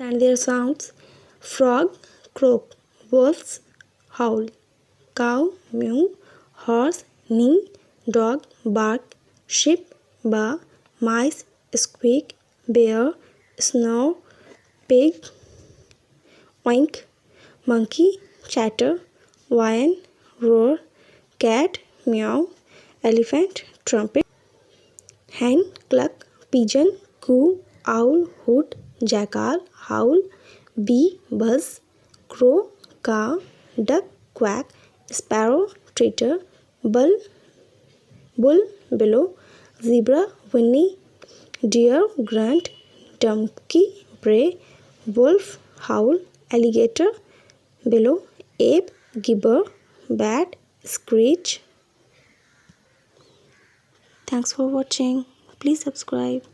and their sounds: frog croak, wolves howl, cow mew, horse neigh, dog bark, sheep baa, mice squeak, bear snore, pig oink, monkey chatter, lion roar, cat meow, elephant trumpet, hen cluck, pigeon coo, owl hoot, jackal howl, bee buzz, crow caw, duck quack, sparrow twitter, bull bellow, zebra whinny, deer grunt, donkey bray, wolf howl, alligator bellow, ape gibber, bat screech. Thanks for watching. Please subscribe.